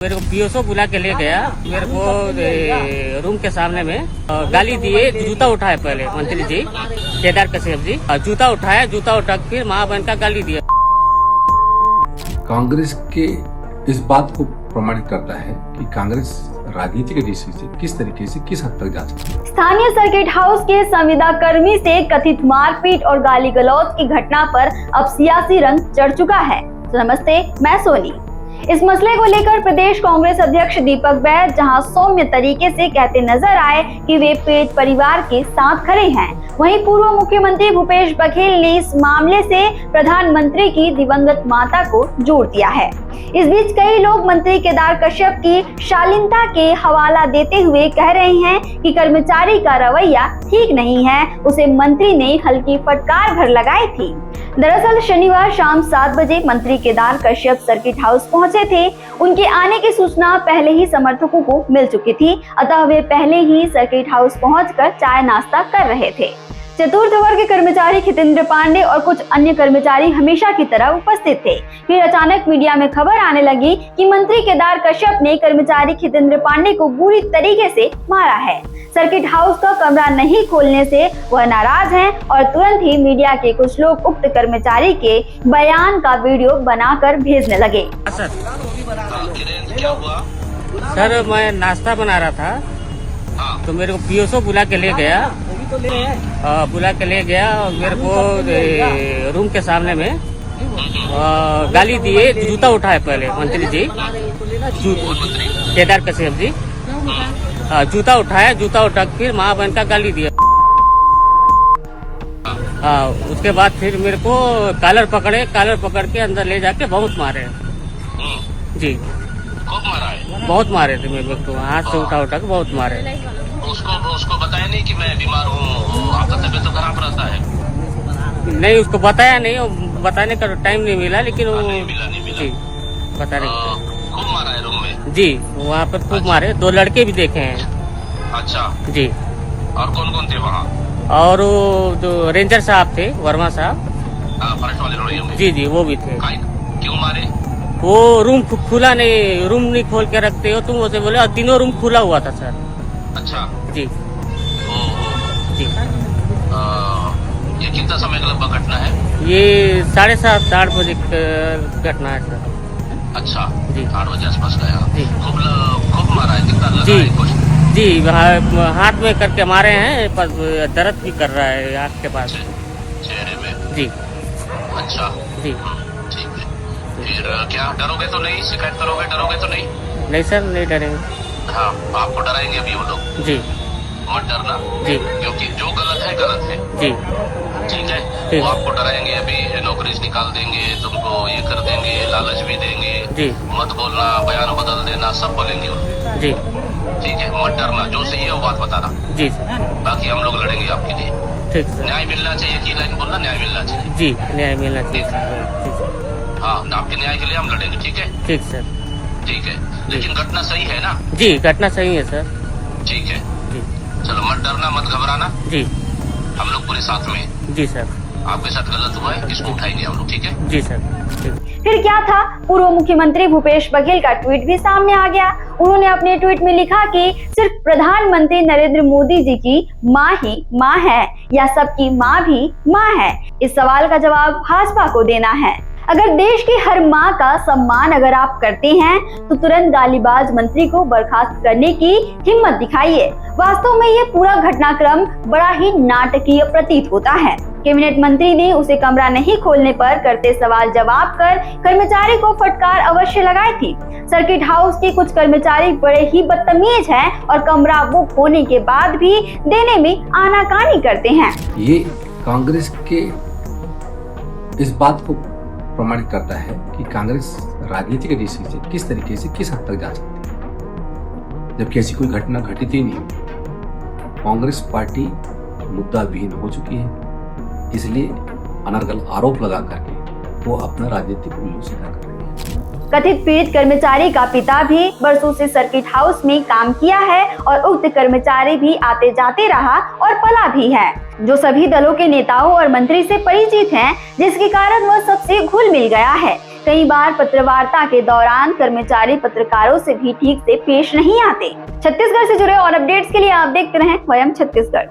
मेरे को पीओसओ बुला के ले गया, मेरे को रूम के सामने में गाली दिए, जूता उठाए पहले मंत्री जी केदार कश्यप जी, जूता उठाया, जूता उठा फिर माँ बहन का गाली दिया। कांग्रेस के इस बात को प्रमाणित करता है कि कांग्रेस राजनीति के दृष्टि से किस तरीके से किस हद तक जा सकती है। स्थानीय सर्किट हाउस के संविदा कर्मी से कथित मारपीट और गाली गलौज की घटना पर अब सियासी रंग चढ़ चुका है। तो नमस्ते, मैं सोनी। इस मसले को लेकर प्रदेश कांग्रेस अध्यक्ष दीपक बैज जहां सौम्य तरीके से कहते नजर आए कि वे पेट परिवार के साथ खड़े हैं, वहीं पूर्व मुख्यमंत्री भूपेश बघेल ने इस मामले से प्रधानमंत्री की दिवंगत माता को जोड़ दिया है। इस बीच कई लोग मंत्री केदार कश्यप की शालीनता के हवाला देते हुए कह रहे हैं कि कर्मचारी का रवैया ठीक नहीं है, उसे मंत्री ने हल्की फटकार भर लगाई थी। दरअसल शनिवार शाम 7 बजे मंत्री केदार कश्यप सर्किट हाउस पहुंचे थे। उनके आने की सूचना पहले ही समर्थकों को मिल चुकी थी, अतः वे पहले ही सर्किट हाउस पहुंचकर चाय नाश्ता कर रहे थे। चतुर्थ वर्ग के कर्मचारी खितेंद्र पांडे और कुछ अन्य कर्मचारी हमेशा की तरह उपस्थित थे। फिर अचानक मीडिया में खबर आने लगी कि मंत्री केदार कश्यप ने कर्मचारी खितेंद्र पांडे को बुरी तरीके से मारा है। सर्किट हाउस का कमरा नहीं खोलने से वह नाराज हैं और तुरंत ही मीडिया के कुछ लोग उक्त कर्मचारी के बयान का वीडियो बनाकर भेजने लगे। सर मैं नाश्ता बना रहा था तो मेरे को पीओसओ बुला के ले गया, और मेरे को रूम के सामने में गाली दिए, जूता उठाए पहले मंत्री जी केदार कश्यप जी, जूता उठाया, जूता उठा फिर माँ बहन का गाली दिया। उसके बाद फिर मेरे को कॉलर पकड़ के अंदर ले जाके बहुत मारे जी। खूब मारा है? बहुत मारे थे मेरे को, हाथ से उठा के बहुत मारे। उसको बताया नहीं कि मैं बीमार हूँ, आपका तबीयत तो खराब रहता है? नहीं, उसको बताया नहीं, बताने का टाइम नहीं मिला, लेकिन वो नहीं मिला। जी बताने खूब मारा है रूम में? जी वहाँ पर खूब मारे, 2 लड़के भी देखे हैं। अच्छा जी। और कौन कौन थे वहाँ? और वो जो रेंजर साहब थे, वर्मा साहब, फॉरेस्ट वाले रोड़ियों में? जी वो भी थे। क्यों मारे? वो रूम खुला नहीं, रूम नहीं खोल के रखते हो तुम, उसे बोले, और तीनों रूम खुला हुआ था सर। अच्छा जी जी। ये कितना समय का लगभग घटना है? ये 7:30 8 बजे घटना है सर। अच्छा जी 8 बजे आसपास गया जी। खूब मारा है? कितना लगा जी है कुछ? जी हाथ में करके मारे हैं, पर दर्द भी कर रहा है आँख के पास। चेहरे में? जी। अच्छा जी ठीक है। फिर क्या डरोगे तो नहीं? शिकायत करोगे? डरोगे तो नहीं? नहीं सर, नहीं डरेंगे। हाँ, आपको डराएंगे अभी वो लोग? जी मत डरना जी। क्योंकि जो गलत है जी ठीक है। ठीक। वो आपको डराएंगे, अभी नौकरी से निकाल देंगे, तुमको ये कर देंगे, लालच भी देंगे, जी मत बोलना, बयान बदल देना, सब बोलेंगे वो। जी ठीक है, मत डरना, जो सही है वो बात बताना। जी सर। बाकी हम लोग लड़ेंगे आपके लिए। ठीक सर। न्याय मिलना चाहिए, की लाइन बोलना, न्याय मिलना चाहिए। जी न्याय मिलना चाहिए सर। ठीक सर। हाँ, आपके न्याय के लिए हम लड़ेंगे। ठीक है? ठीक सर। ठीक है, लेकिन घटना सही है ना? जी घटना सही है सर। ठीक है, जी चलो मत डरना, मत घबराना, जी हम लोग पूरे साथ में। जी सर। आपके साथ गलत हुआ है, इसको उठाएंगे हम लोग। ठीक है? जी सर। ठीक। फिर क्या था, पूर्व मुख्यमंत्री भूपेश बघेल का ट्वीट भी सामने आ गया। उन्होंने अपने ट्वीट में लिखा कि सिर्फ प्रधानमंत्री नरेंद्र मोदी जी की माँ ही माँ है या सबकी माँ भी माँ है? इस सवाल का जवाब भाजपा को देना है। अगर देश की हर माँ का सम्मान अगर आप करते हैं तो तुरंत गालीबाज मंत्री को बर्खास्त करने की हिम्मत दिखाइए। वास्तव में ये पूरा घटनाक्रम बड़ा ही नाटकीय प्रतीत होता है। कैबिनेट मंत्री ने उसे कमरा नहीं खोलने पर करते सवाल जवाब कर कर्मचारी को फटकार अवश्य लगाई थी। सर्किट हाउस के कुछ कर्मचारी बड़े ही बदतमीज हैं और कमरा बुक होने के बाद भी देने में आनाकानी करते हैं। ये कांग्रेस के इस बात को प्रमाणित करता है कि कांग्रेस राजनीति के दृष्टि से किस तरीके से किस हद तक जा सकती है, जबकि ऐसी कोई घटना घटित ही नहीं हुई। कांग्रेस पार्टी मुद्दा विहीन हो चुकी है, इसलिए अनर्गल आरोप लगा करके वो अपना राजनीतिक उल्लू सीधा कर रही है। कथित पीड़ित कर्मचारी का पिता भी बरसों से सर्किट हाउस में काम किया है और उक्त कर्मचारी भी आते जाते रहा और पला भी है, जो सभी दलों के नेताओं और मंत्री से परिचित हैं, जिसके कारण वह सबसे घुल मिल गया है। कई बार पत्रवार्ता के दौरान कर्मचारी पत्रकारों से भी ठीक से पेश नहीं आते। छत्तीसगढ़ से जुड़े और अपडेट्स के लिए आप देखते रहें वयम छत्तीसगढ़।